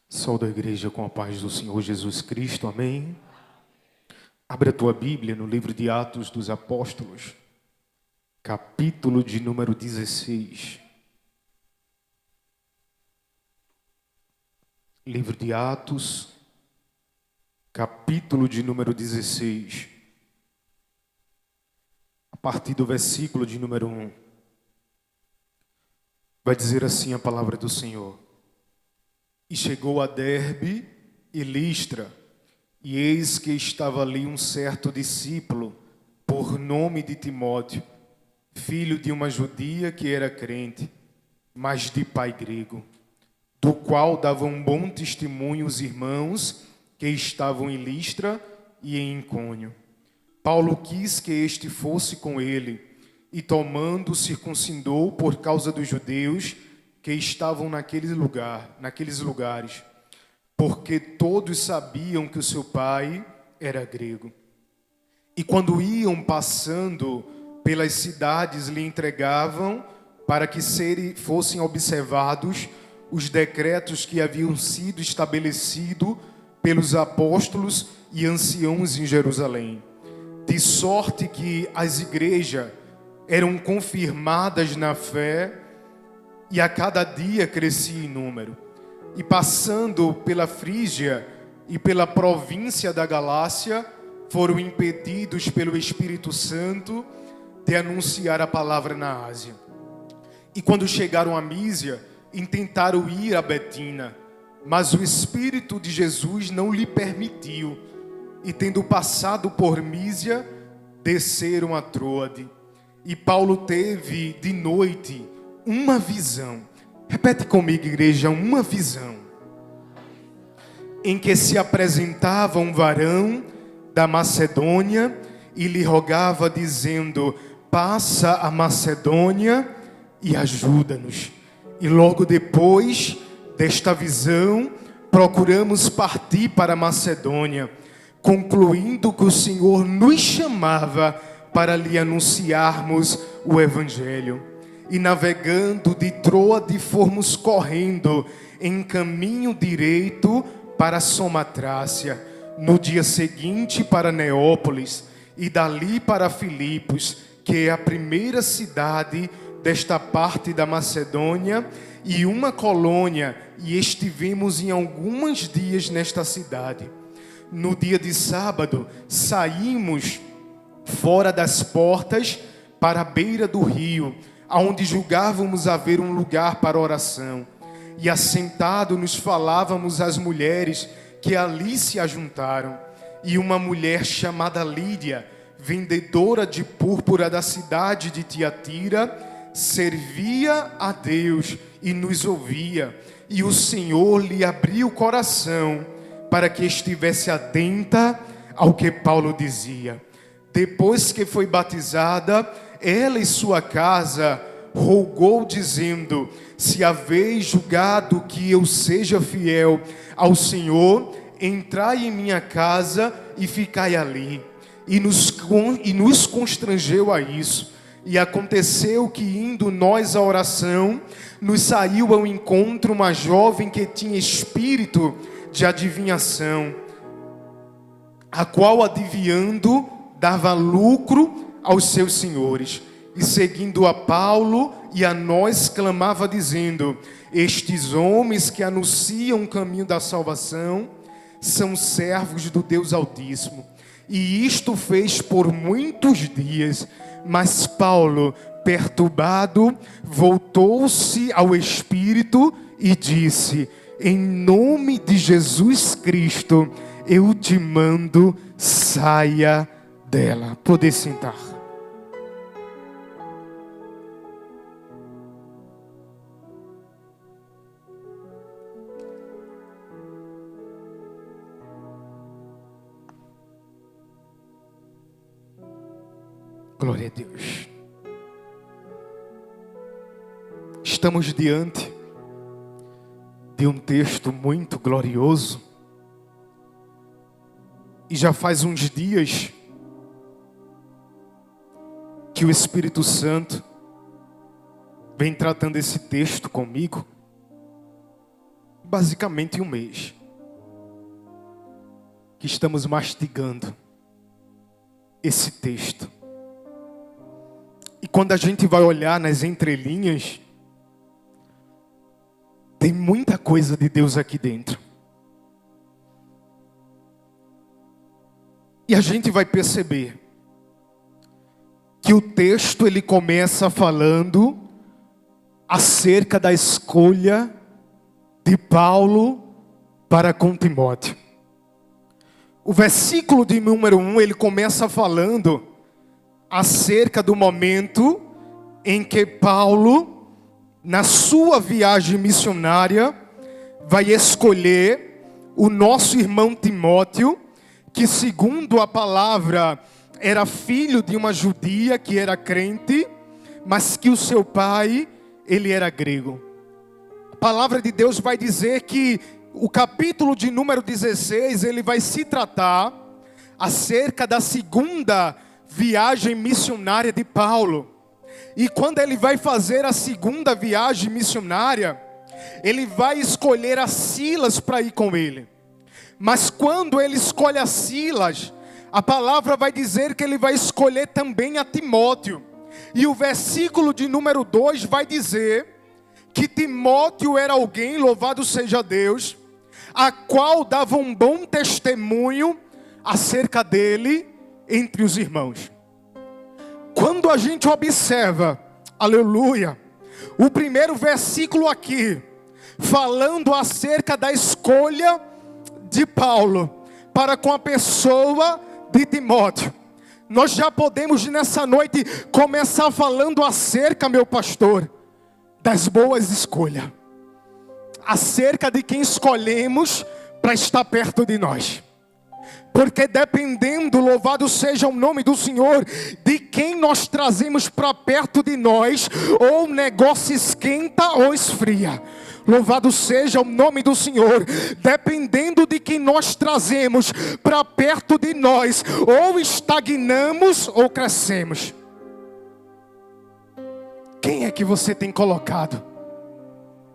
Saúde a igreja com a paz do Senhor Jesus Cristo, amém? Abre a tua Bíblia no livro de Atos dos Apóstolos, capítulo de número 16. Livro de Atos, capítulo de número 16. A partir do versículo de número 1. Vai dizer assim a palavra do Senhor. E chegou a Derbe e Listra, e eis que estava ali um certo discípulo, por nome de Timóteo, filho de uma judia que era crente, mas de pai grego, do qual davam bom testemunho os irmãos que estavam em Listra e em Icônio. Paulo quis que este fosse com ele, e tomando, circuncidou por causa dos judeus que estavam naqueles lugares, porque todos sabiam que o seu pai era grego. E quando iam passando pelas cidades, lhe entregavam para que fossem observados os decretos que haviam sido estabelecidos pelos apóstolos e anciãos em Jerusalém, de sorte que as igrejas eram confirmadas na fé, e a cada dia crescia em número. E passando pela Frígia e pela província da Galácia, foram impedidos pelo Espírito Santo de anunciar a palavra na Ásia. E quando chegaram a Mísia, intentaram ir a Betina, mas o Espírito de Jesus não lhe permitiu. E tendo passado por Mísia, desceram a Troade. E Paulo teve de noite uma visão. Repete comigo, igreja, uma visão. Em que se apresentava um varão da Macedônia e lhe rogava, dizendo: passa a Macedônia e ajuda-nos. E logo depois desta visão, procuramos partir para a Macedônia, concluindo que o Senhor nos chamava para lhe anunciarmos o Evangelho. E navegando de Troade, fomos correndo em caminho direito para Samatrácia, no dia seguinte para Neópolis, e dali para Filipos, que é a primeira cidade desta parte da Macedônia, e uma colônia, e estivemos em alguns dias nesta cidade. No dia de sábado, saímos fora das portas para a beira do rio, aonde julgávamos haver um lugar para oração. E assentado nos falávamos às mulheres que ali se ajuntaram. E uma mulher chamada Lídia, vendedora de púrpura da cidade de Tiatira, servia a Deus e nos ouvia. E o Senhor lhe abriu o coração para que estivesse atenta ao que Paulo dizia. Depois que foi batizada, ela e sua casa rogou, dizendo: se haveis julgado que eu seja fiel ao Senhor, entrai em minha casa e ficai ali. E nos constrangeu a isso. E aconteceu que, indo nós à oração, nos saiu ao encontro uma jovem que tinha espírito de adivinhação, a qual, adivinhando, dava lucro aos seus senhores. E seguindo a Paulo e a nós, clamava dizendo: estes homens que anunciam o caminho da salvação são servos do Deus Altíssimo. E isto fez por muitos dias. Mas Paulo, perturbado, voltou-se ao Espírito e disse: em nome de Jesus Cristo, eu te mando, saia dela. Poder sentar. Glória a Deus. Estamos diante de um texto muito glorioso. E já faz uns dias que o Espírito Santo vem tratando esse texto comigo. basicamente um mês, que estamos mastigando esse texto. E quando a gente vai olhar nas entrelinhas, tem muita coisa de Deus aqui dentro. E a gente vai perceber que o texto ele começa falando acerca da escolha de Paulo para com Timóteo. O versículo de número 1, ele começa falando acerca do momento em que Paulo, na sua viagem missionária, vai escolher o nosso irmão Timóteo, que segundo a palavra era filho de uma judia que era crente, mas que o seu pai, ele era grego. A palavra de Deus vai dizer que o capítulo de número 16, ele vai se tratar acerca da segunda viagem missionária de Paulo. E quando ele vai fazer a segunda viagem missionária, ele vai escolher a Silas para ir com ele. Mas quando ele escolhe a Silas, a palavra vai dizer que ele vai escolher também a Timóteo. E o versículo de número 2 vai dizer que Timóteo era alguém, louvado seja Deus, a qual dava um bom testemunho acerca dele entre os irmãos. Quando a gente observa, aleluia, o primeiro versículo aqui, falando acerca da escolha de Paulo para com a pessoa de Timóteo, nós já podemos nessa noite começar falando acerca, meu pastor, das boas escolhas, acerca de quem escolhemos para estar perto de nós. Porque dependendo, louvado seja o nome do Senhor, de quem nós trazemos para perto de nós, ou o negócio esquenta ou esfria. Louvado seja o nome do Senhor. Dependendo de quem nós trazemos para perto de nós, ou estagnamos ou crescemos. Quem é que você tem colocado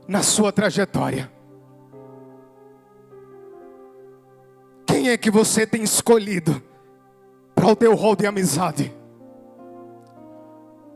na sua trajetória? Quem é que você tem escolhido para o teu rol de amizade?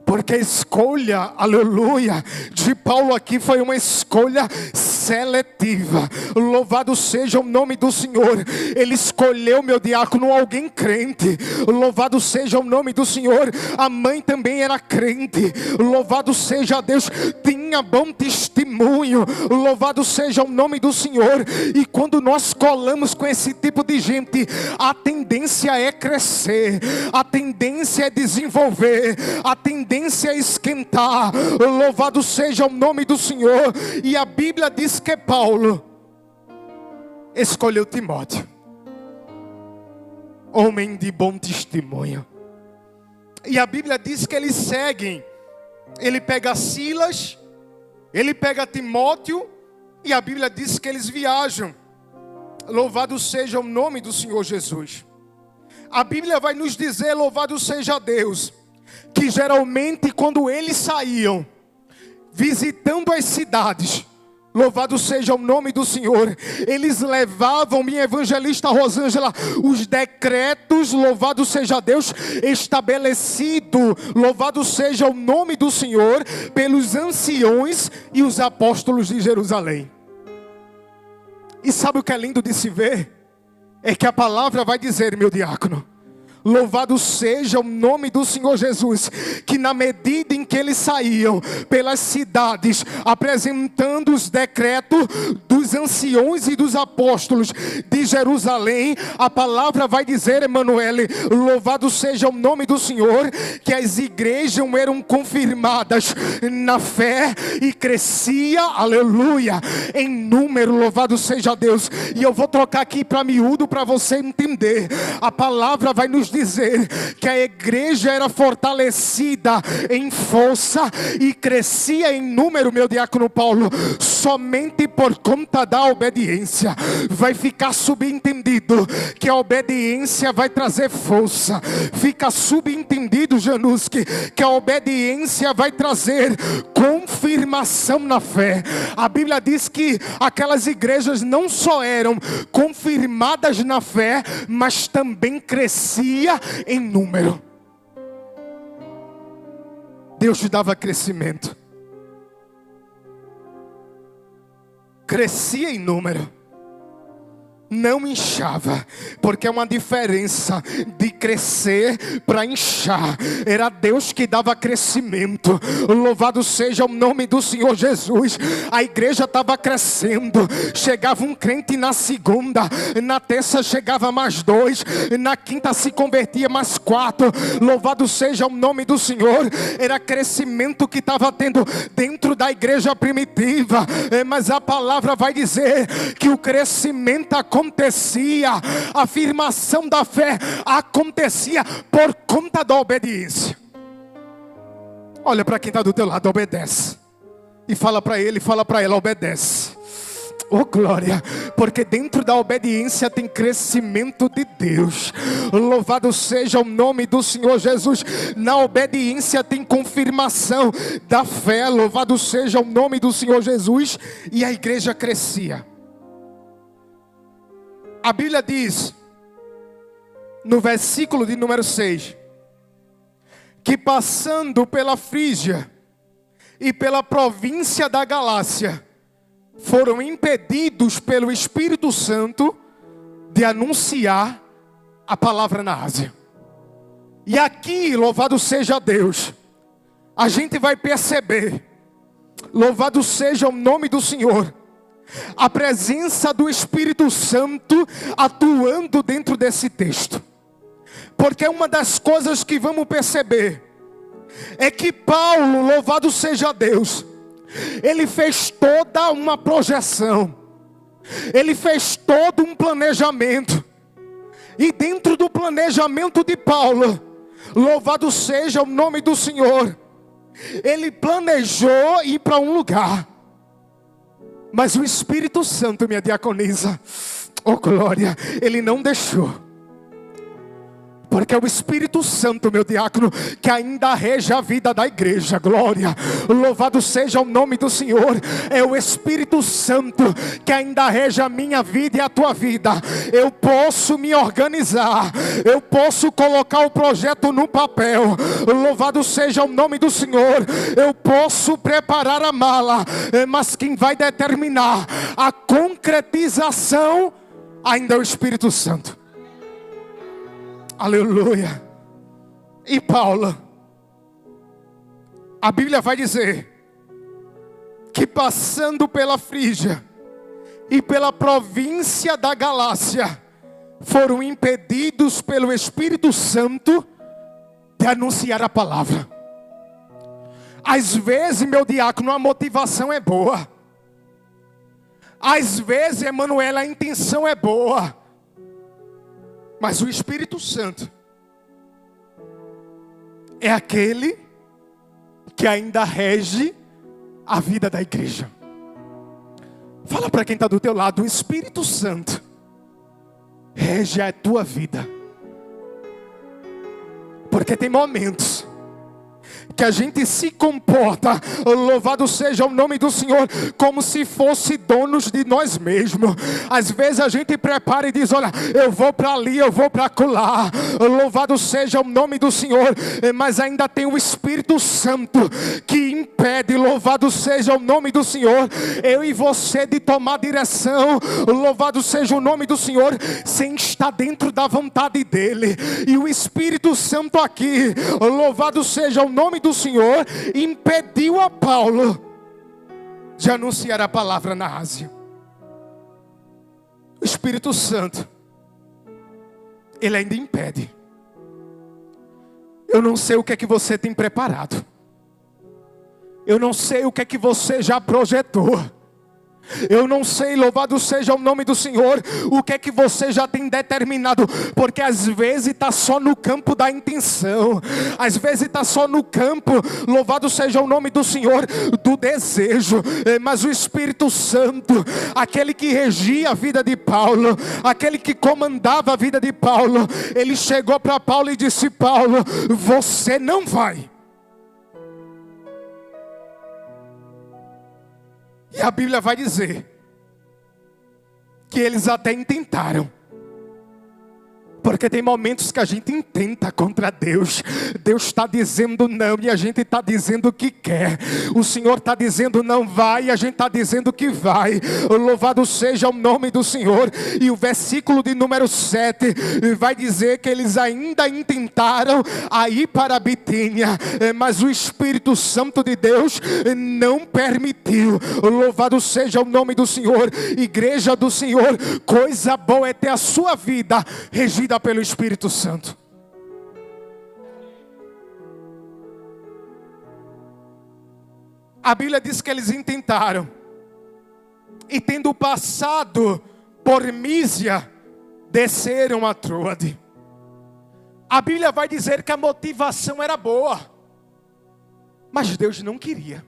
Porque a escolha, aleluia, de Paulo aqui foi uma escolha seletiva. Louvado seja o nome do Senhor. Ele escolheu, meu diácono, alguém crente. Louvado seja o nome do Senhor. A mãe também era crente. Louvado seja Deus. Tinha bom testemunho. Louvado seja o nome do Senhor. E quando nós colamos com esse tipo de gente, a tendência é crescer. A tendência é desenvolver. A tendência é esquentar. Louvado seja o nome do Senhor. E a Bíblia diz que Paulo escolheu Timóteo, homem de bom testemunho. E a Bíblia diz que eles seguem. Ele pega Silas, ele pega Timóteo, e a Bíblia diz que eles viajam. Louvado seja o nome do Senhor Jesus. A Bíblia vai nos dizer, louvado seja Deus, que geralmente quando eles saíam visitando as cidades, louvado seja o nome do Senhor, eles levavam, minha evangelista Rosângela, os decretos, louvado seja Deus, estabelecido, louvado seja o nome do Senhor, pelos anciões e os apóstolos de Jerusalém. E sabe o que é lindo de se ver? É que a palavra vai dizer, meu diácono, louvado seja o nome do Senhor Jesus, que na medida em que eles saíam pelas cidades, apresentando os decretos dos anciões e dos apóstolos de Jerusalém, a palavra vai dizer, Emanuele, louvado seja o nome do Senhor, que as igrejas eram confirmadas na fé e crescia, aleluia, em número, louvado seja Deus. E eu vou trocar aqui para miúdo para você entender. A palavra vai nos dizer que a igreja era fortalecida em força força e crescia em número, meu diácono Paulo, somente por conta da obediência. Vai ficar subentendido que a obediência vai trazer força. Fica subentendido, Januski, que a obediência vai trazer confirmação na fé. A Bíblia diz que aquelas igrejas não só eram confirmadas na fé, mas também crescia em número. Deus te dava crescimento. Crescia em número. Não inchava, porque é uma diferença de crescer para inchar. Era Deus que dava crescimento. Louvado seja o nome do Senhor Jesus. A igreja estava crescendo. Chegava um crente na segunda, na terça chegava mais 2, na quinta se convertia mais 4. Louvado seja o nome do Senhor. Era crescimento que estava tendo dentro da igreja primitiva. Mas a palavra vai dizer que o crescimento acontecia, a afirmação da fé acontecia por conta da obediência. Olha para quem está do teu lado, obedece. E fala para ele, fala para ela, obedece. Oh glória, porque dentro da obediência tem crescimento de Deus. Louvado seja o nome do Senhor Jesus. Na obediência tem confirmação da fé. Louvado seja o nome do Senhor Jesus. E a igreja crescia. A Bíblia diz, no versículo de número 6, que passando pela Frígia e pela província da Galácia, foram impedidos pelo Espírito Santo de anunciar a palavra na Ásia. E aqui, louvado seja Deus, a gente vai perceber, louvado seja o nome do Senhor, a presença do Espírito Santo atuando dentro desse texto. Porque uma das coisas que vamos perceber é que Paulo, louvado seja Deus, ele fez toda uma projeção, ele fez todo um planejamento. E dentro do planejamento de Paulo, louvado seja o nome do Senhor, ele planejou ir para um lugar. Mas o Espírito Santo, minha diaconisa, oh glória, ele não deixou. Porque é o Espírito Santo, meu diácono, que ainda rege a vida da igreja. Glória, louvado seja o nome do Senhor. É o Espírito Santo que ainda rege a minha vida e a tua vida. Eu posso me organizar, eu posso colocar o projeto no papel. Louvado seja o nome do Senhor. Eu posso preparar a mala, mas quem vai determinar a concretização ainda é o Espírito Santo. Aleluia. E Paulo, a Bíblia vai dizer que passando pela Frígia e pela província da Galácia, foram impedidos pelo Espírito Santo de anunciar a palavra. Às vezes, meu diácono, a motivação é boa. Às vezes, Emanuela, a intenção é boa. Mas o Espírito Santo é aquele que ainda rege a vida da igreja. Fala para quem está do teu lado, o Espírito Santo rege a tua vida. Porque tem momentos que a gente se comporta, louvado seja o nome do Senhor, como se fosse donos de nós mesmos. Às vezes a gente prepara e diz, olha, eu vou para ali, eu vou para acolá. Louvado seja o nome do Senhor. Mas ainda tem o Espírito Santo que impede, louvado seja o nome do Senhor, eu e você de tomar direção. Louvado seja o nome do Senhor, sem estar dentro da vontade dEle. E o Espírito Santo aqui, louvado seja o nome do Senhor, impediu a Paulo de anunciar a palavra na Ásia. O Espírito Santo, ele ainda impede. Eu não sei o que é que você tem preparado. Eu não sei o que é que você já projetou. Eu não sei, louvado seja o nome do Senhor, o que é que você já tem determinado, porque às vezes está só no campo da intenção, às vezes está só no campo, louvado seja o nome do Senhor, do desejo, mas o Espírito Santo, aquele que regia a vida de Paulo, aquele que comandava a vida de Paulo, ele chegou para Paulo e disse: Paulo, você não vai. E a Bíblia vai dizer que eles até intentaram. Porque tem momentos que a gente intenta contra Deus. Deus está dizendo não e a gente está dizendo que quer. O Senhor está dizendo não vai e a gente está dizendo que vai. Louvado seja o nome do Senhor. E o versículo de número 7 vai dizer que eles ainda intentaram a ir para a Bitínia, mas o Espírito Santo de Deus não permitiu. Louvado seja o nome do Senhor. Igreja do Senhor, coisa boa é ter a sua vida regida pelo Espírito Santo. A Bíblia diz que eles intentaram, e tendo passado por Mísia, desceram a Troade. A Bíblia vai dizer que a motivação era boa, mas Deus não queria.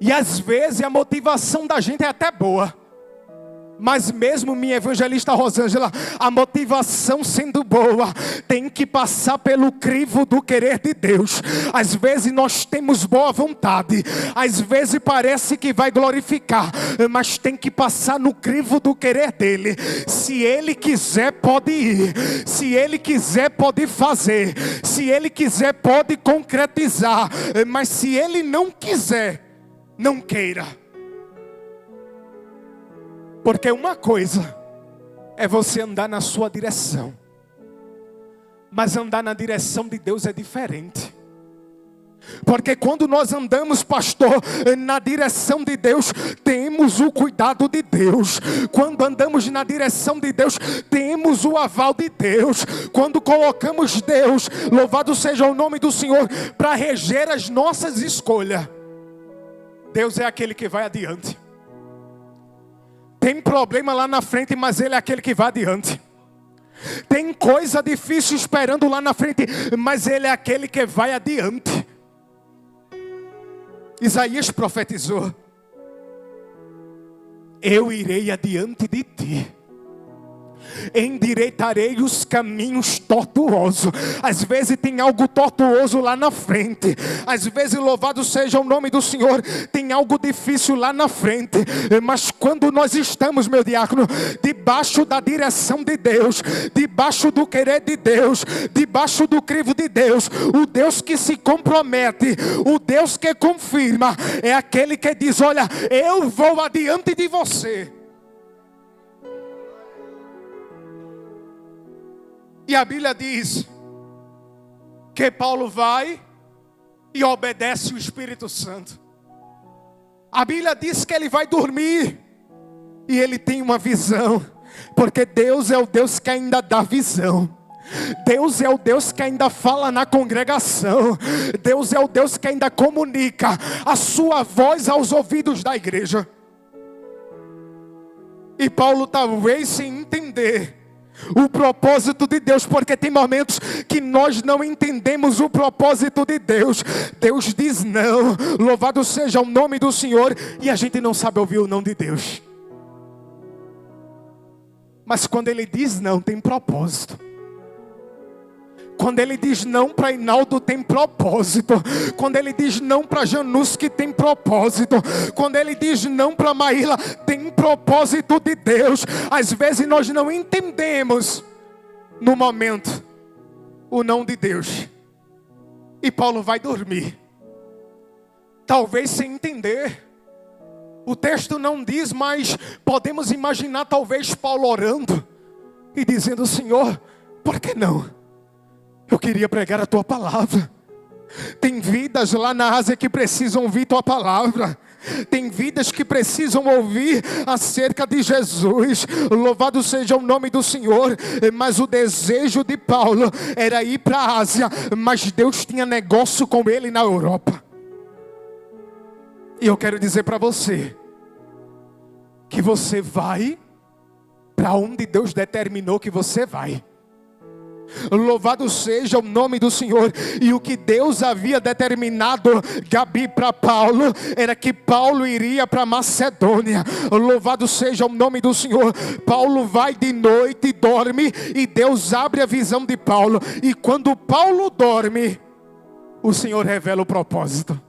E às vezes a motivação da gente é até boa, mas mesmo minha evangelista Rosângela, a motivação sendo boa, tem que passar pelo crivo do querer de Deus. Às vezes nós temos boa vontade, às vezes parece que vai glorificar, mas tem que passar no crivo do querer dele. Se ele quiser pode ir, se ele quiser pode fazer, se ele quiser pode concretizar, mas se ele não quiser, não queira. Porque uma coisa é você andar na sua direção, mas andar na direção de Deus é diferente. Porque quando nós andamos, pastor, na direção de Deus, temos o cuidado de Deus. Quando andamos na direção de Deus, temos o aval de Deus. Quando colocamos Deus, louvado seja o nome do Senhor, para reger as nossas escolhas, Deus é aquele que vai adiante. Tem problema lá na frente, mas Ele é aquele que vai adiante. Tem coisa difícil esperando lá na frente, mas Ele é aquele que vai adiante. Isaías profetizou: eu irei adiante de ti, endireitarei os caminhos tortuosos. Às vezes tem algo tortuoso lá na frente, às vezes, louvado seja o nome do Senhor, tem algo difícil lá na frente, mas quando nós estamos, meu diácono, debaixo da direção de Deus, debaixo do querer de Deus, debaixo do crivo de Deus, o Deus que se compromete, o Deus que confirma, é aquele que diz: olha, eu vou adiante de você. E a Bíblia diz que Paulo vai e obedece o Espírito Santo. A Bíblia diz que ele vai dormir e ele tem uma visão, porque Deus é o Deus que ainda dá visão. Deus é o Deus que ainda fala na congregação. Deus é o Deus que ainda comunica a sua voz aos ouvidos da igreja. E Paulo, talvez sem entender o propósito de Deus, porque tem momentos que nós não entendemos o propósito de Deus. Deus diz não, louvado seja o nome do Senhor, e a gente não sabe ouvir o não de Deus. Mas quando Ele diz não, tem propósito. Quando Ele diz não para Hinaldo, tem propósito. Quando Ele diz não para Januski, tem propósito. Quando Ele diz não para Maíla, tem propósito de Deus. Às vezes nós não entendemos no momento o não de Deus. E Paulo vai dormir, talvez sem entender. O texto não diz, mas podemos imaginar talvez Paulo orando e dizendo: Senhor, por que não? Eu queria pregar a Tua palavra. Tem vidas lá na Ásia que precisam ouvir Tua palavra. Tem vidas que precisam ouvir acerca de Jesus. Louvado seja o nome do Senhor. Mas o desejo de Paulo era ir para a Ásia, mas Deus tinha negócio com ele na Europa. E eu quero dizer para você, que você vai para onde Deus determinou que você vai. Louvado seja o nome do Senhor. E o que Deus havia determinado, Gabi, para Paulo, era que Paulo iria para Macedônia. Louvado seja o nome do Senhor. Paulo vai de noite, dorme, e Deus abre a visão de Paulo. E quando Paulo dorme, o Senhor revela o propósito.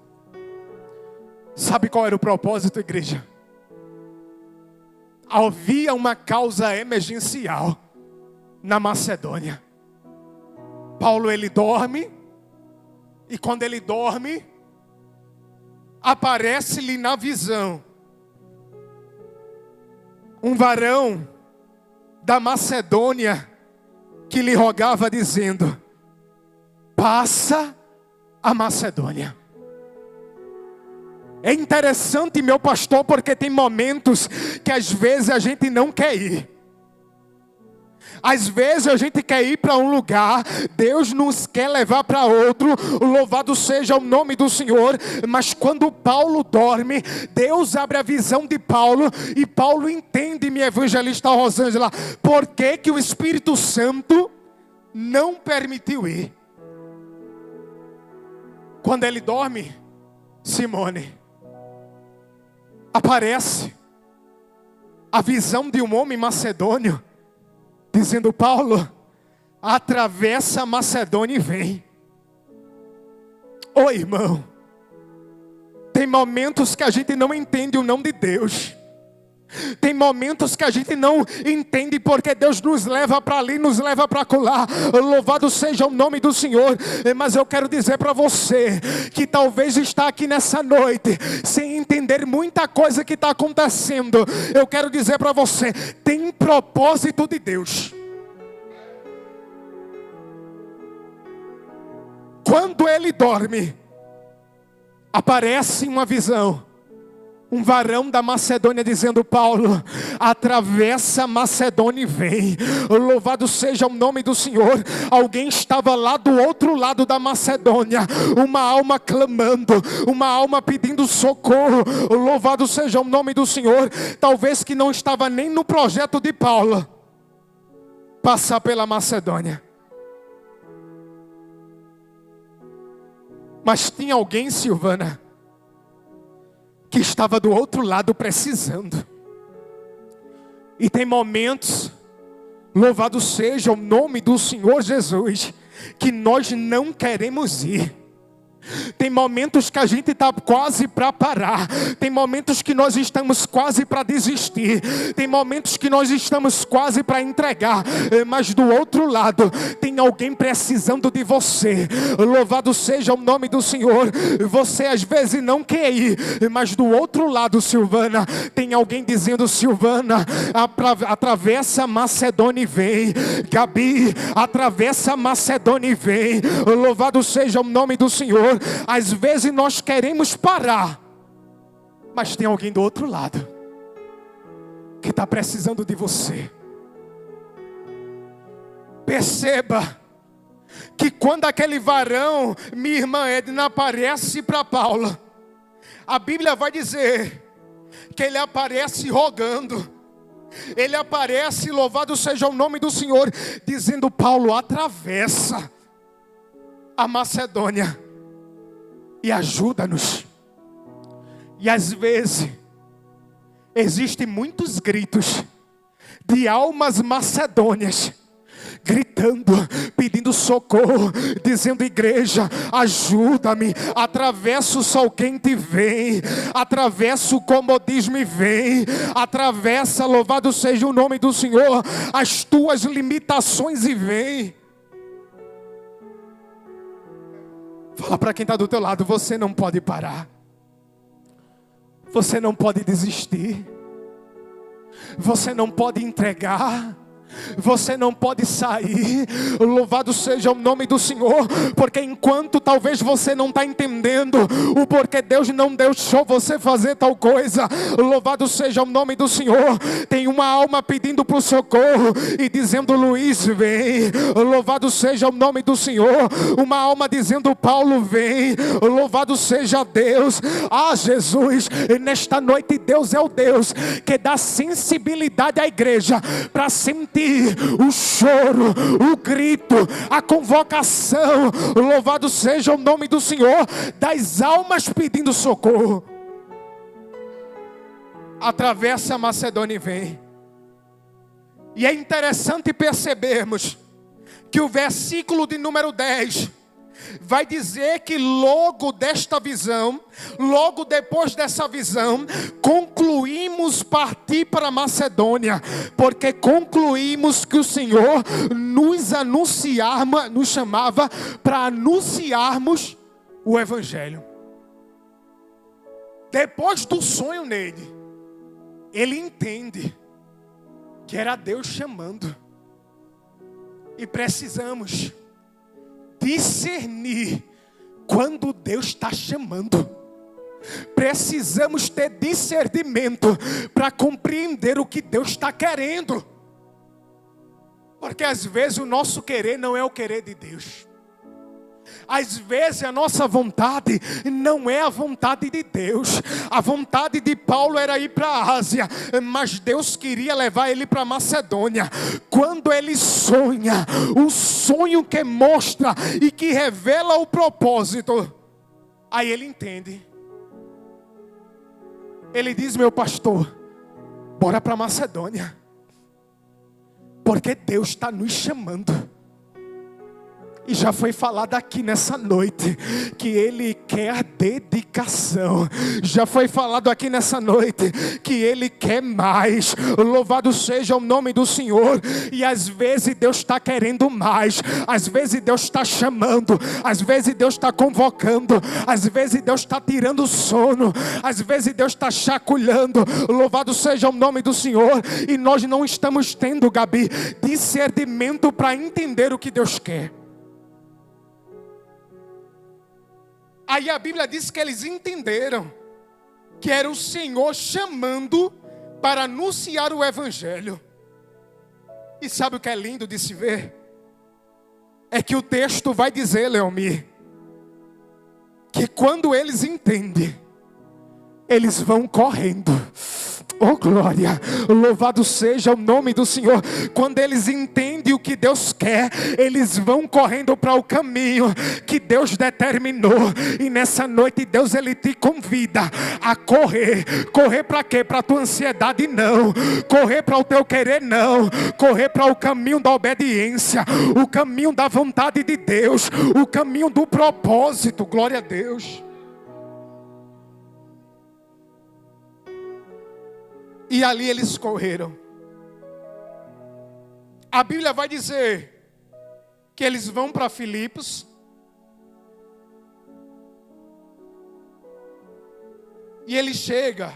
Sabe qual era o propósito, igreja? Havia uma causa emergencial na Macedônia. Paulo, ele dorme, e quando ele dorme, aparece-lhe na visão um varão da Macedônia que lhe rogava dizendo: passa a Macedônia. É interessante, meu pastor, porque tem momentos que às vezes a gente não quer ir. Às vezes a gente quer ir para um lugar, Deus nos quer levar para outro, louvado seja o nome do Senhor. Mas quando Paulo dorme, Deus abre a visão de Paulo, e Paulo entende, minha evangelista Rosângela, por que que o Espírito Santo não permitiu ir. Quando ele dorme, Simone, aparece a visão de um homem macedônio, dizendo: Paulo, atravessa a Macedônia e vem. Ô irmão, tem momentos que a gente não entende o não de Deus. Tem momentos que a gente não entende porque Deus nos leva para ali, nos leva para acolá. Louvado seja o nome do Senhor. Mas eu quero dizer para você que talvez está aqui nessa noite sem entender muita coisa que está acontecendo. Eu quero dizer para você, tem propósito de Deus. Quando ele dorme, aparece uma visão, um varão da Macedônia dizendo: Paulo, atravessa a Macedônia e vem. Louvado seja o nome do Senhor. Alguém estava lá do outro lado da Macedônia, uma alma clamando, uma alma pedindo socorro. Louvado seja o nome do Senhor. Talvez que não estava nem no projeto de Paulo passar pela Macedônia, mas tinha alguém, Silvana, que estava do outro lado precisando. E tem momentos, louvado seja o nome do Senhor Jesus, que nós não queremos ir. Tem momentos que a gente está quase para parar. Tem momentos que nós estamos quase para desistir. Tem momentos que nós estamos quase para entregar. Mas do outro lado tem alguém precisando de você. Louvado seja o nome do Senhor. Você às vezes não quer ir, mas do outro lado, Silvana, tem alguém dizendo: Silvana, atravessa a Macedônia e vem. Gabi, atravessa a Macedônia e vem. Louvado seja o nome do Senhor. Às vezes nós queremos parar, mas tem alguém do outro lado que está precisando de você. Perceba que quando aquele varão, minha irmã Edna, aparece para Paulo, a Bíblia vai dizer que ele aparece rogando. Ele aparece, louvado seja o nome do Senhor, dizendo: Paulo, atravessa a Macedônia e ajuda-nos. E às vezes existem muitos gritos de almas macedônias gritando, pedindo socorro, dizendo: igreja, ajuda-me, atravessa o sol quente e vem, atravessa o comodismo e vem, atravessa, louvado seja o nome do Senhor, as tuas limitações e vem. Fala para quem está do teu lado: você não pode parar, você não pode desistir, você não pode entregar, Você não pode sair. Louvado seja o nome do Senhor. Porque enquanto talvez você não está entendendo o porquê Deus não deixou você fazer tal coisa, louvado seja o nome do Senhor, tem uma alma pedindo para o socorro e dizendo: Luiz, vem. Louvado seja o nome do Senhor. Uma alma dizendo: Paulo, vem. Louvado seja Deus. Ah, Jesus, nesta noite Deus é o Deus que dá sensibilidade à igreja para sentir o choro, o grito, a convocação, louvado seja o nome do Senhor, das almas pedindo socorro. Atravessa a Macedônia e vem. E é interessante percebermos que o versículo de número 10 vai dizer que logo desta visão, logo depois dessa visão, concluímos partir para a Macedônia, porque concluímos que o Senhor nos chamava para anunciarmos o Evangelho. Depois do sonho nele, ele entende que era Deus chamando, e precisamos discernir quando Deus está chamando. Precisamos ter discernimento para compreender o que Deus está querendo. Porque às vezes o nosso querer não é o querer de Deus. Às vezes a nossa vontade não é a vontade de Deus. A vontade de Paulo era ir para a Ásia, mas Deus queria levar ele para a Macedônia. Quando ele sonha, o sonho que mostra e que revela o propósito, aí ele entende. Ele diz: meu pastor, bora para a Macedônia, porque Deus está nos chamando. E já foi falado aqui nessa noite que Ele quer dedicação. Já foi falado aqui nessa noite que Ele quer mais. Louvado seja o nome do Senhor. E às vezes Deus está querendo mais. Às vezes Deus está chamando. Às vezes Deus está convocando. Às vezes Deus está tirando o sono. Às vezes Deus está chacoalhando. Louvado seja o nome do Senhor. E nós não estamos tendo, Gabi, discernimento para entender o que Deus quer. Aí a Bíblia diz que eles entenderam que era o Senhor chamando para anunciar o Evangelho. E sabe o que é lindo de se ver? É que o texto vai dizer, Leomir, que quando eles entendem, eles vão correndo. Oh glória, louvado seja o nome do Senhor. Quando eles entendem o que Deus quer, eles vão correndo para o caminho que Deus determinou. E nessa noite Deus ele te convida a correr. Correr para quê? Para a tua ansiedade não. Correr para o teu querer não. Correr para o caminho da obediência, o caminho da vontade de Deus, o caminho do propósito. Glória a Deus. E ali eles correram. A Bíblia vai dizer que eles vão para Filipos. E ele chega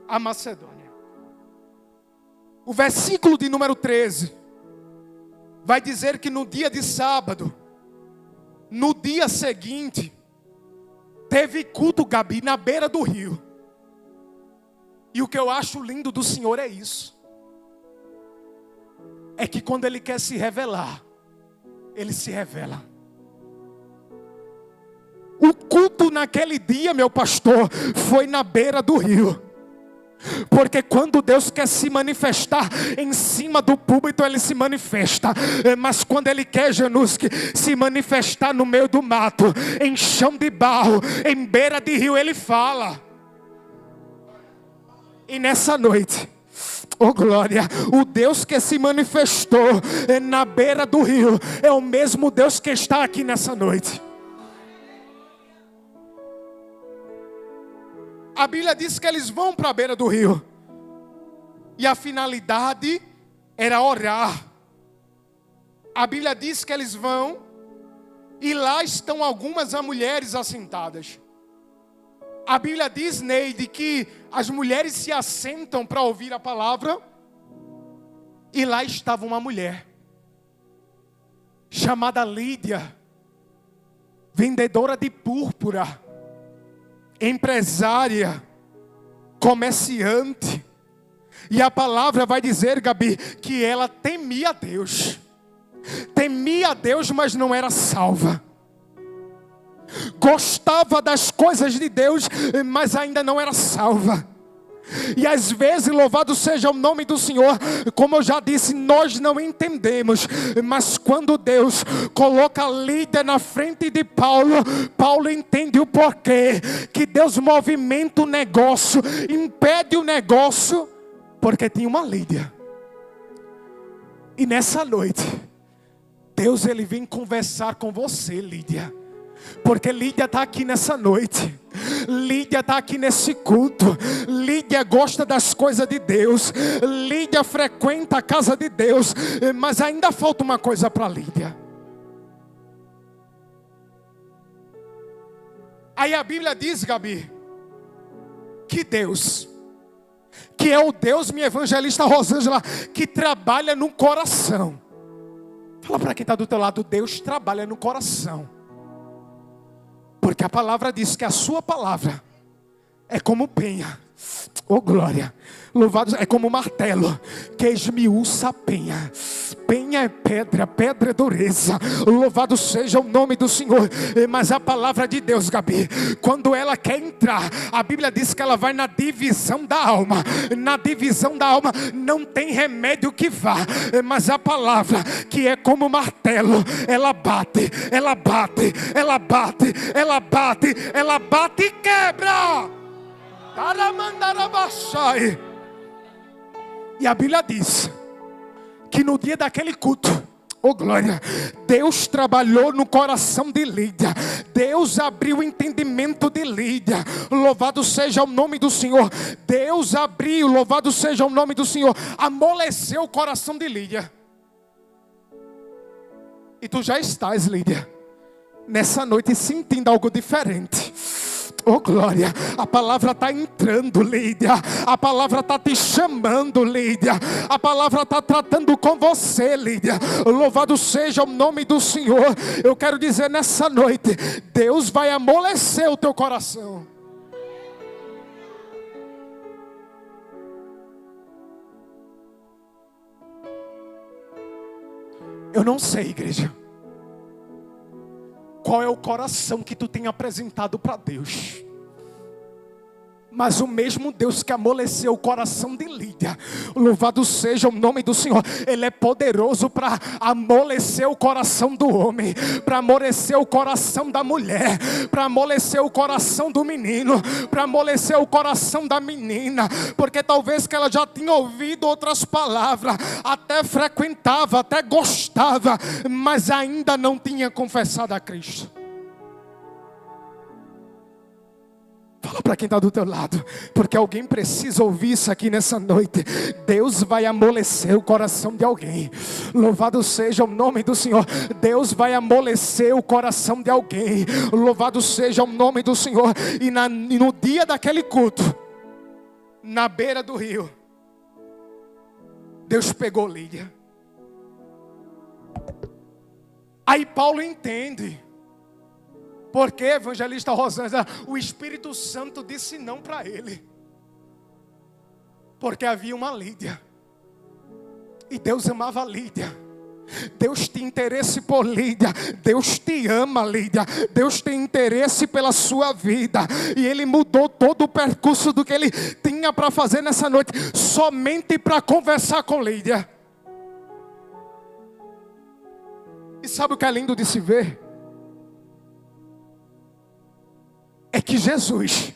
a Macedônia. O versículo de número 13 vai dizer que no dia de sábado, no dia seguinte, teve culto, Gabi, na beira do rio. E o que eu acho lindo do Senhor é isso. É que quando Ele quer se revelar, Ele se revela. O culto naquele dia, meu pastor, foi na beira do rio. Porque quando Deus quer se manifestar em cima do púlpito, Ele se manifesta. Mas quando Ele quer, Januski, se manifestar no meio do mato, em chão de barro, em beira de rio, Ele fala. E nessa noite, oh glória, o Deus que se manifestou na beira do rio é o mesmo Deus que está aqui nessa noite. A Bíblia diz que eles vão para a beira do rio. E a finalidade era orar. A Bíblia diz que eles vão e lá estão algumas mulheres assentadas. A Bíblia diz, Neide, que as mulheres se assentam para ouvir a palavra. E lá estava uma mulher, chamada Lídia, vendedora de púrpura, empresária, comerciante. E a palavra vai dizer, Gabi, que ela temia a Deus. Temia a Deus, mas não era salva. Gostava das coisas de Deus, mas ainda não era salva. E às vezes, louvado seja o nome do Senhor, como eu já disse, nós não entendemos, mas quando Deus coloca Lídia na frente de Paulo, Paulo entende o porquê, que Deus movimenta o negócio, impede o negócio, porque tinha uma Lídia. E nessa noite, Deus ele vem conversar com você, Lídia. Porque Lídia está aqui nessa noite. Lídia está aqui nesse culto. Lídia gosta das coisas de Deus. Lídia frequenta a casa de Deus. Mas ainda falta uma coisa para Lídia. Aí a Bíblia diz, Gabi, que Deus, que é o Deus, minha evangelista Rosângela, que trabalha no coração. Fala para quem está do teu lado, Deus trabalha no coração. Porque a palavra diz que a sua palavra é como penha. Oh glória. Louvado, é como martelo que esmiuça a penha. Penha é pedra, pedra é dureza. Louvado seja o nome do Senhor. Mas a palavra de Deus, Gabi, quando ela quer entrar, a Bíblia diz que ela vai na divisão da alma. Na divisão da alma não tem remédio que vá. Mas a palavra que é como martelo, ela bate, ela bate, ela bate, ela bate, ela bate e quebra. E a Bíblia diz que no dia daquele culto, oh glória, Deus trabalhou no coração de Lídia. Deus abriu o entendimento de Lídia. Louvado seja o nome do Senhor. Deus abriu, louvado seja o nome do Senhor. Amoleceu o coração de Lídia. E tu já estás, Lídia, nessa noite sentindo algo diferente. Oh glória, a palavra está entrando, Lídia. A palavra está te chamando, Lídia. A palavra está tratando com você, Lídia. Louvado seja o nome do Senhor. Eu quero dizer nessa noite, Deus vai amolecer o teu coração. Eu não sei, igreja, qual é o coração que tu tem apresentado para Deus. Mas o mesmo Deus que amoleceu o coração de Lídia, louvado seja o nome do Senhor, Ele é poderoso para amolecer o coração do homem, para amolecer o coração da mulher, para amolecer o coração do menino, para amolecer o coração da menina. Porque talvez que ela já tinha ouvido outras palavras, até frequentava, até gostava, mas ainda não tinha confessado a Cristo. Fala para quem está do teu lado, porque alguém precisa ouvir isso aqui nessa noite. Deus vai amolecer o coração de alguém. Louvado seja o nome do Senhor. Deus vai amolecer o coração de alguém. Louvado seja o nome do Senhor. E no dia daquele culto, na beira do rio, Deus pegou Lídia. Aí Paulo entende. Porque, evangelista Rosângela, o Espírito Santo disse não para ele. Porque havia uma Lídia. E Deus amava Lídia. Deus tem interesse por Lídia. Deus te ama, Lídia. Deus tem interesse pela sua vida. E Ele mudou todo o percurso do que Ele tinha para fazer nessa noite, somente para conversar com Lídia. E sabe o que é lindo de se ver? É que Jesus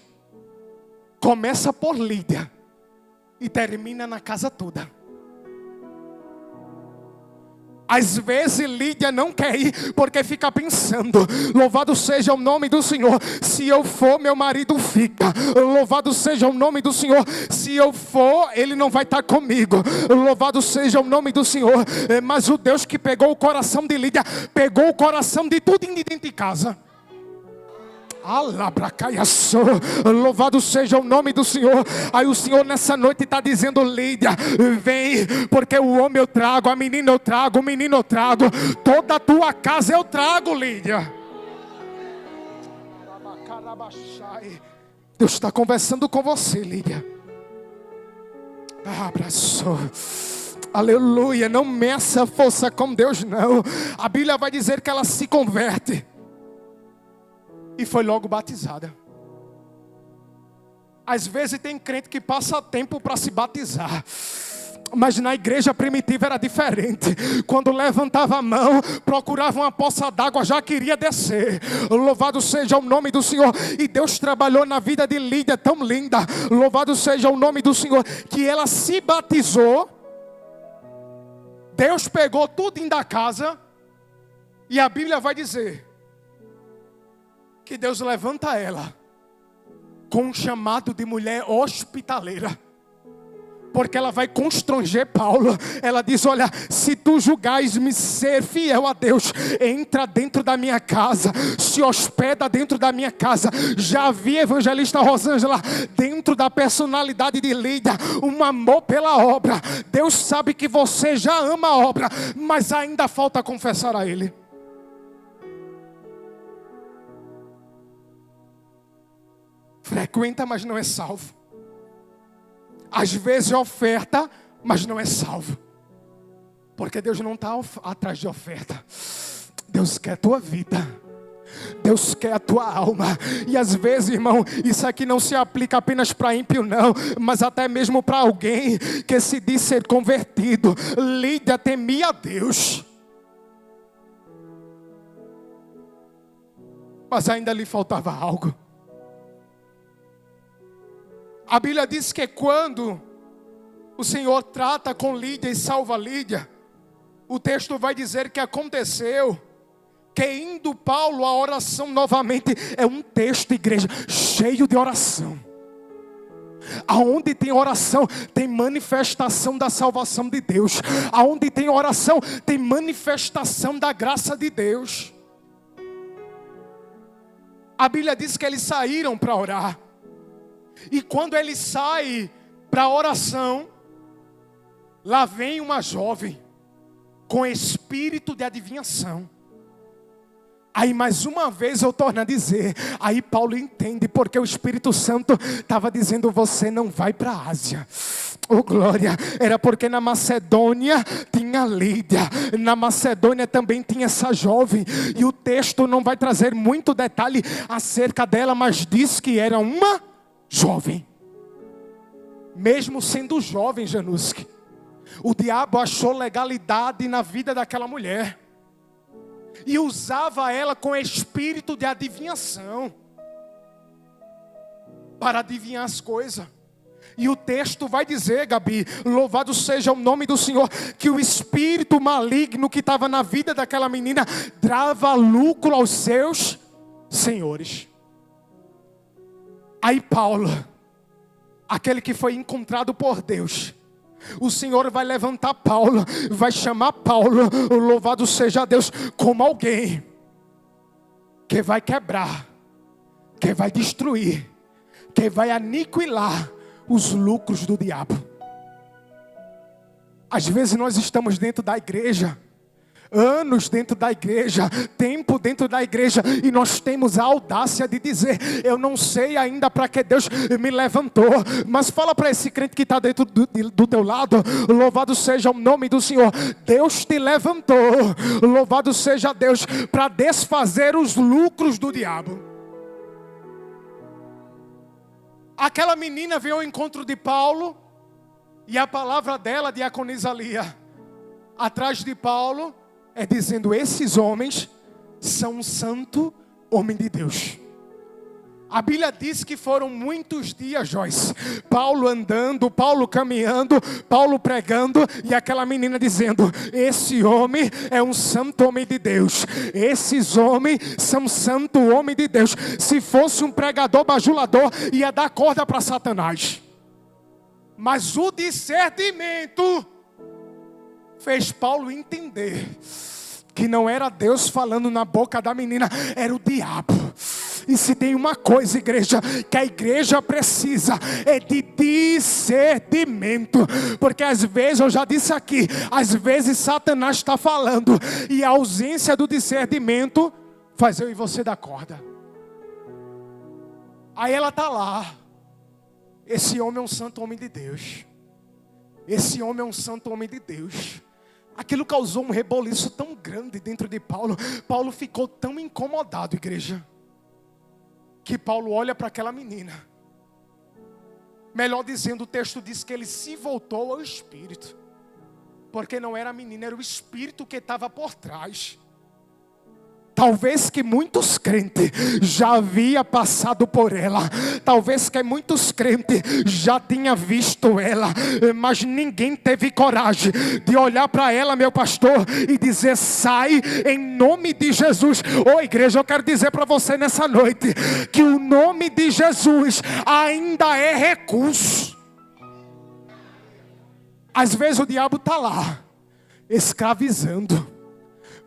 começa por Lídia e termina na casa toda. Às vezes Lídia não quer ir porque fica pensando, louvado seja o nome do Senhor, se eu for meu marido fica, louvado seja o nome do Senhor, se eu for ele não vai estar comigo, louvado seja o nome do Senhor. Mas o Deus que pegou o coração de Lídia, pegou o coração de tudo dentro de casa. Alabracaiaçô. Louvado seja o nome do Senhor. Aí o Senhor nessa noite está dizendo: Lídia, vem, porque o homem eu trago, a menina eu trago, o menino eu trago, toda a tua casa eu trago, Lídia. Deus está conversando com você, Lídia. Abraçou. Aleluia. Não meça a força com Deus, não. A Bíblia vai dizer que ela se converte e foi logo batizada. Às vezes tem crente que passa tempo para se batizar, mas na igreja primitiva era diferente. Quando levantava a mão, procurava uma poça d'água, já queria descer. Louvado seja o nome do Senhor. E Deus trabalhou na vida de Lídia tão linda. Louvado seja o nome do Senhor, que ela se batizou. Deus pegou tudo da casa, e a Bíblia vai dizer que Deus levanta ela com um chamado de mulher hospitaleira, porque ela vai constranger Paulo. Ela diz: olha, se tu julgais-me ser fiel a Deus, entra dentro da minha casa, se hospeda dentro da minha casa. Já vi, evangelista Rosângela, dentro da personalidade de Lídia, um amor pela obra. Deus sabe que você já ama a obra, mas ainda falta confessar a Ele. Frequenta, mas não é salvo. Às vezes é oferta, mas não é salvo. Porque Deus não está atrás de oferta. Deus quer a tua vida. Deus quer a tua alma. E às vezes, irmão, isso aqui não se aplica apenas para ímpio, não, mas até mesmo para alguém que se diz ser convertido. Lídia temia a Deus, mas ainda lhe faltava algo. A Bíblia diz que quando o Senhor trata com Lídia e salva Lídia, o texto vai dizer que aconteceu que indo Paulo à oração novamente. É um texto, igreja, cheio de oração. Aonde tem oração, tem manifestação da salvação de Deus. Aonde tem oração, tem manifestação da graça de Deus. A Bíblia diz que eles saíram para orar. E quando ele sai para a oração, lá vem uma jovem com espírito de adivinhação. Aí mais uma vez eu torno a dizer, aí Paulo entende porque o Espírito Santo estava dizendo: você não vai para a Ásia. Oh glória, era porque na Macedônia tinha Lídia, na Macedônia também tinha essa jovem. E o texto não vai trazer muito detalhe acerca dela, mas diz que era uma jovem. Mesmo sendo jovem, Januski, o diabo achou legalidade na vida daquela mulher e usava ela com espírito de adivinhação para adivinhar as coisas. E o texto vai dizer, Gabi, louvado seja o nome do Senhor, que o espírito maligno que estava na vida daquela menina dava lucro aos seus senhores. Aí Paulo, aquele que foi encontrado por Deus, o Senhor vai levantar Paulo, vai chamar Paulo, louvado seja Deus, como alguém que vai quebrar, que vai destruir, que vai aniquilar os lucros do diabo. Às vezes nós estamos dentro da igreja, anos dentro da igreja, tempo dentro da igreja, e nós temos a audácia de dizer: eu não sei ainda para que Deus me levantou. Mas fala para esse crente que está dentro do teu lado: louvado seja o nome do Senhor, Deus te levantou, louvado seja Deus, para desfazer os lucros do diabo. Aquela menina veio ao encontro de Paulo, e a palavra dela, diaconisa Lia, atrás de Paulo, é dizendo: esses homens são um santo homem de Deus. A Bíblia diz que foram muitos dias, Joyce, Paulo andando, Paulo caminhando, Paulo pregando, e aquela menina dizendo: esse homem é um santo homem de Deus. Esses homens são santo homem de Deus. Se fosse um pregador bajulador, ia dar corda para Satanás. Mas o discernimento fez Paulo entender que não era Deus falando na boca da menina, era o diabo. E se tem uma coisa, igreja, que a igreja precisa, é de discernimento. Porque às vezes, eu já disse aqui, às vezes Satanás está falando, e a ausência do discernimento faz eu e você dar corda. Aí ela está lá. Esse homem é um santo homem de Deus. Esse homem é um santo homem de Deus. Aquilo causou um reboliço tão grande dentro de Paulo. Paulo ficou tão incomodado, igreja, que Paulo olha para aquela menina. Melhor dizendo, o texto diz que ele se voltou ao Espírito. Porque não era a menina, era o Espírito que estava por trás. Talvez que muitos crentes já havia passado por ela. Talvez que muitos crentes já tinha visto ela. Mas ninguém teve coragem de olhar para ela, meu pastor, e dizer: sai em nome de Jesus. Ô igreja, eu quero dizer para você nessa noite, que o nome de Jesus ainda é recurso. Às vezes o diabo está lá, escravizando,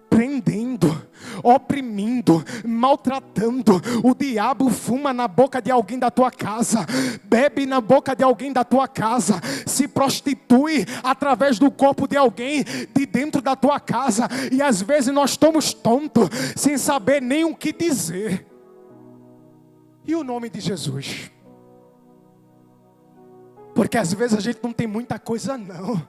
prendendo, oprimindo, maltratando. O diabo fuma na boca de alguém da tua casa, bebe na boca de alguém da tua casa, se prostitui através do corpo de alguém de dentro da tua casa. E às vezes nós estamos tontos, sem saber nem o que dizer. E o nome de Jesus? Porque às vezes a gente não tem muita coisa não,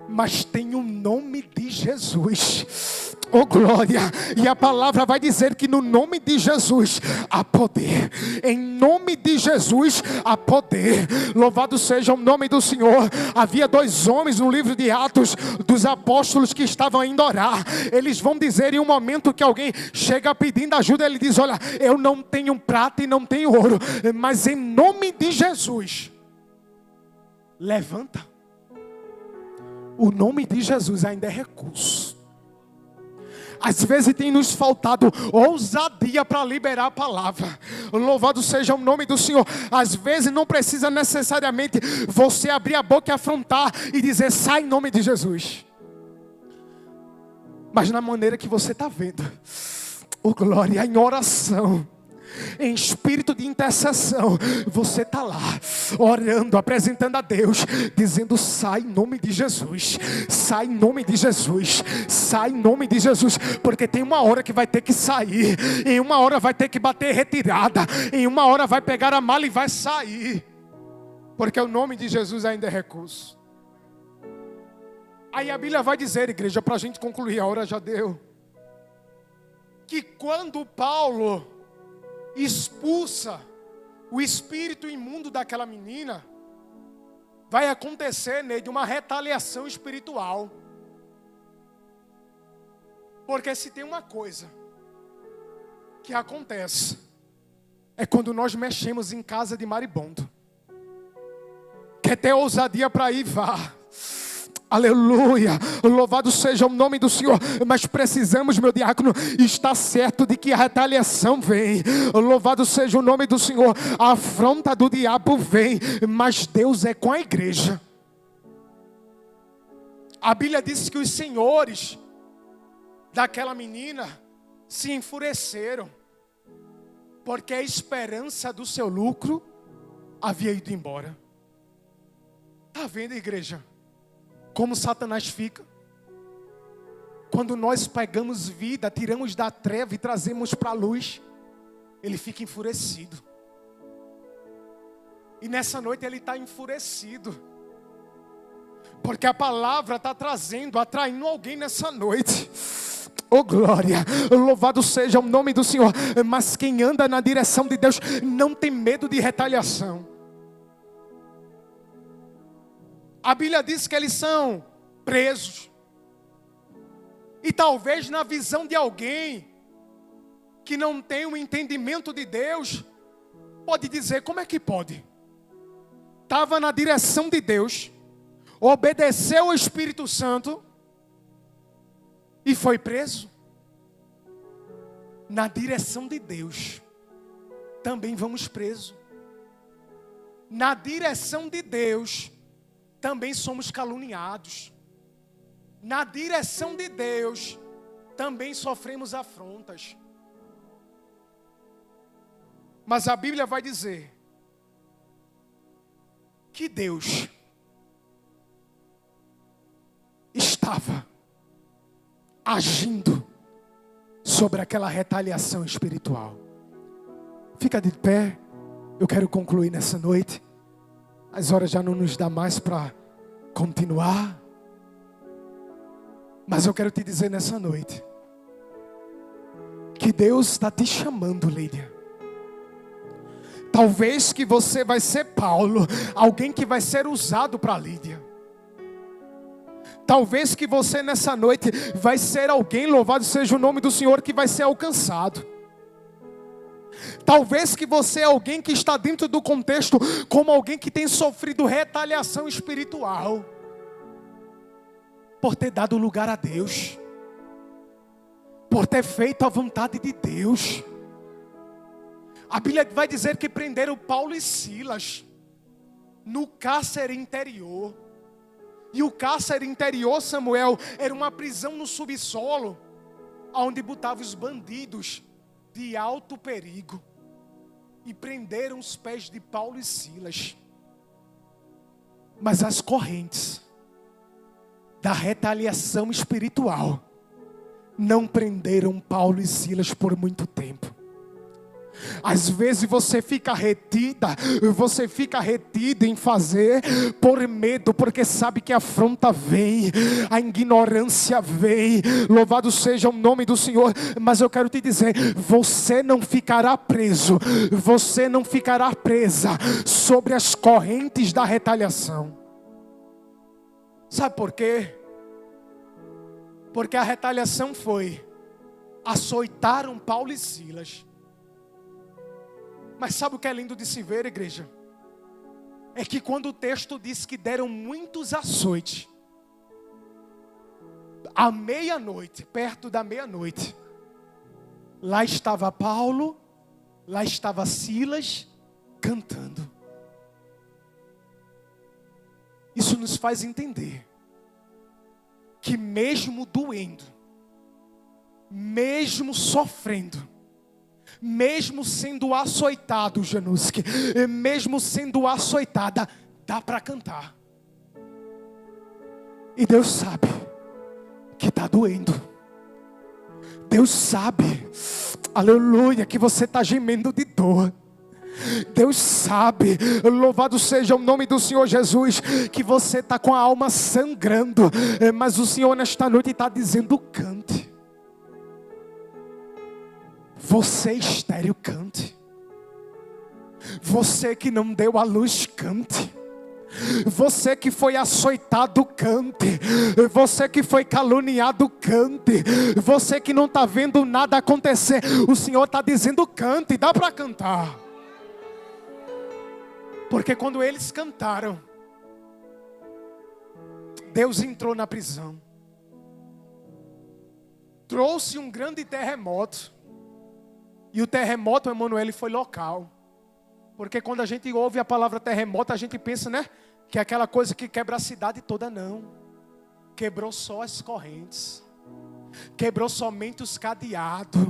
mas tem o nome de Jesus. Oh glória! E a palavra vai dizer que no nome de Jesus há poder. Em nome de Jesus há poder. Louvado seja o nome do Senhor. Havia 2 homens no livro de Atos dos Apóstolos que estavam indo orar. Eles vão dizer em um momento que alguém chega pedindo ajuda, ele diz: olha, eu não tenho prata e não tenho ouro, mas em nome de Jesus, levanta. O nome de Jesus ainda é recurso. Às vezes tem nos faltado ousadia para liberar a palavra. Louvado seja o nome do Senhor. Às vezes não precisa necessariamente você abrir a boca e afrontar e dizer: sai em nome de Jesus. Mas na maneira que você está vendo, oh glória, em oração, em espírito de intercessão, você está lá orando, apresentando a Deus, dizendo: sai em nome de Jesus, sai em nome de Jesus, sai em nome de Jesus. Porque tem uma hora que vai ter que sair, em uma hora vai ter que bater retirada, em uma hora vai pegar a mala e vai sair, porque o nome de Jesus ainda é recurso. Aí a Bíblia vai dizer, igreja, para a gente concluir, a hora já deu, que quando Paulo expulsa o espírito imundo daquela menina, vai acontecer nele uma retaliação espiritual. Porque se tem uma coisa que acontece, é quando nós mexemos em casa de maribondo. Quer ter ousadia para ir, vá. Aleluia, louvado seja o nome do Senhor. Mas precisamos, meu diácono, estar certo de que a retaliação vem. Louvado seja o nome do Senhor. A afronta do diabo vem, mas Deus é com a igreja. A Bíblia diz que os senhores daquela menina se enfureceram, porque a esperança do seu lucro havia ido embora. Está vendo, igreja, como Satanás fica? Quando nós pegamos vida, tiramos da treva e trazemos para a luz, ele fica enfurecido. E nessa noite ele está enfurecido, porque a palavra está atraindo alguém nessa noite. Oh glória, louvado seja o nome do Senhor. Mas quem anda na direção de Deus não tem medo de retaliação. A Bíblia diz que eles são presos. E talvez na visão de alguém que não tem um entendimento de Deus, pode dizer: como é que pode? Estava na direção de Deus, obedeceu ao Espírito Santo e foi preso. Na direção de Deus também vamos presos. Na direção de Deus também somos caluniados. Na direção de Deus também sofremos afrontas. Mas a Bíblia vai dizer que Deus estava agindo sobre aquela retaliação espiritual. Fica de pé, eu quero concluir nessa noite. As horas já não nos dá mais para continuar. Mas eu quero te dizer nessa noite que Deus está te chamando, Lídia. Talvez que você vai ser Paulo, alguém que vai ser usado para Lídia. Talvez que você nessa noite vai ser alguém, louvado seja o nome do Senhor, que vai ser alcançado. Talvez que você é alguém que está dentro do contexto como alguém que tem sofrido retaliação espiritual. Por ter dado lugar a Deus. Por ter feito a vontade de Deus. A Bíblia vai dizer que prenderam Paulo e Silas no cárcere interior. E o cárcere interior, Samuel, era uma prisão no subsolo, onde botavam os bandidos de alto perigo. E prenderam os pés de Paulo e Silas. Mas as correntes da retaliação espiritual não prenderam Paulo e Silas por muito tempo. Às vezes você fica retida, você fica retido em fazer por medo, porque sabe que a afronta vem, a ignorância vem, louvado seja o nome do Senhor. Mas eu quero te dizer, você não ficará preso, você não ficará presa sobre as correntes da retaliação. Sabe por quê? Porque a retaliação foi: açoitaram Paulo e Silas. Mas sabe o que é lindo de se ver, igreja? É que quando o texto diz que deram muitos açoites, à meia-noite, perto da meia-noite, lá estava Paulo, lá estava Silas, cantando. Isso nos faz entender que mesmo doendo, mesmo sofrendo, mesmo sendo açoitado, Januski, mesmo sendo açoitada, dá para cantar. E Deus sabe que está doendo. Deus sabe, aleluia, que você está gemendo de dor. Deus sabe, louvado seja o nome do Senhor Jesus, que você está com a alma sangrando. Mas o Senhor nesta noite está dizendo: cante. Você estéril, cante. Você que não deu a luz, cante. Você que foi açoitado, cante. Você que foi caluniado, cante. Você que não está vendo nada acontecer, o Senhor está dizendo: cante. Dá para cantar. Porque quando eles cantaram, Deus entrou na prisão. Trouxe um grande terremoto. E o terremoto, Emanuel, foi local. Porque quando a gente ouve a palavra terremoto, a gente pensa, né, que é aquela coisa que quebra a cidade toda. Não. Quebrou só as correntes. Quebrou somente os cadeados.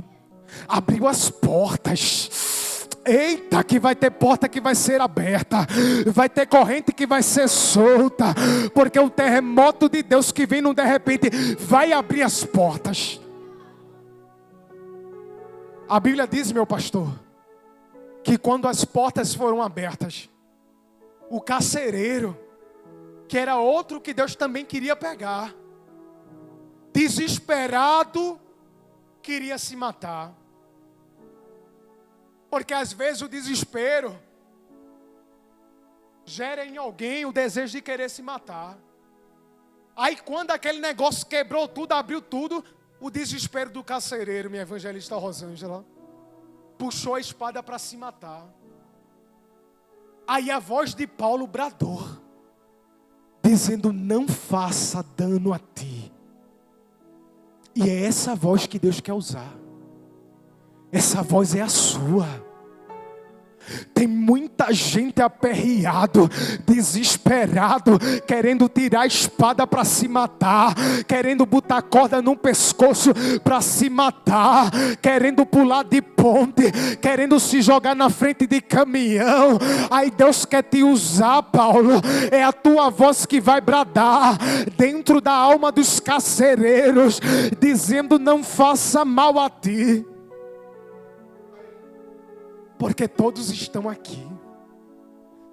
Abriu as portas. Eita, que vai ter porta que vai ser aberta. Vai ter corrente que vai ser solta. Porque o terremoto de Deus que vem de repente vai abrir as portas. A Bíblia diz, meu pastor, que quando as portas foram abertas, o carcereiro, que era outro que Deus também queria pegar, desesperado, queria se matar. Porque às vezes o desespero gera em alguém o desejo de querer se matar. Aí quando aquele negócio quebrou tudo, abriu tudo, o desespero do carcereiro, minha evangelista Rosângela, puxou a espada para se matar. Aí a voz de Paulo bradou, dizendo: não faça dano a ti. E é essa voz que Deus quer usar. Essa voz é a sua. Tem muita gente aperreado, desesperado, querendo tirar a espada para se matar, querendo botar corda no pescoço para se matar, querendo pular de ponte, querendo se jogar na frente de caminhão. Aí Deus quer te usar, Paulo. É a tua voz que vai bradar dentro da alma dos carcereiros, dizendo: não faça mal a ti. Porque todos estão aqui.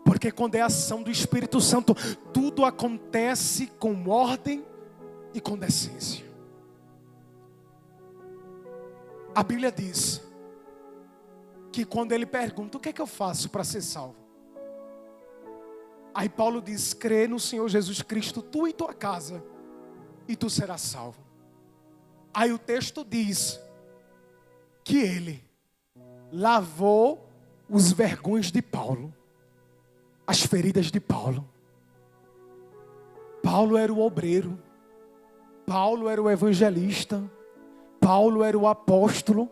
Porque quando é a ação do Espírito Santo, tudo acontece com ordem e com decência. A Bíblia diz que quando ele pergunta: o que é que eu faço para ser salvo? Aí Paulo diz: crê no Senhor Jesus Cristo, tu e tua casa, e tu serás salvo. Aí o texto diz que ele lavou os vergões de Paulo, as feridas de Paulo. Paulo era o obreiro, Paulo era o evangelista, Paulo era o apóstolo.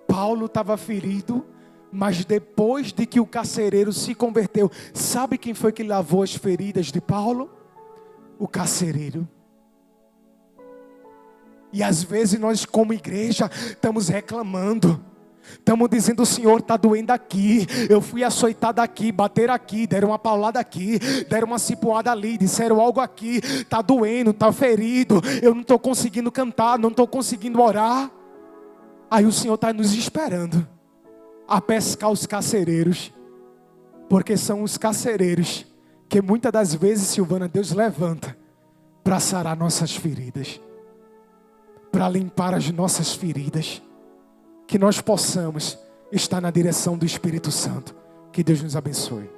Paulo estava ferido, mas depois de que o carcereiro se converteu, sabe quem foi que lavou as feridas de Paulo? O carcereiro. E às vezes nós, como igreja, estamos reclamando. Estamos dizendo: o Senhor, está doendo aqui. Eu fui açoitado aqui, bateram aqui, deram uma paulada aqui, deram uma cipuada ali, disseram algo aqui. Está doendo, está ferido. Eu não estou conseguindo cantar, não estou conseguindo orar. Aí o Senhor está nos esperando a pescar os carcereiros. Porque são os carcereiros que muitas das vezes, Silvana, Deus levanta para sarar nossas feridas, para limpar as nossas feridas. Que nós possamos estar na direção do Espírito Santo. Que Deus nos abençoe.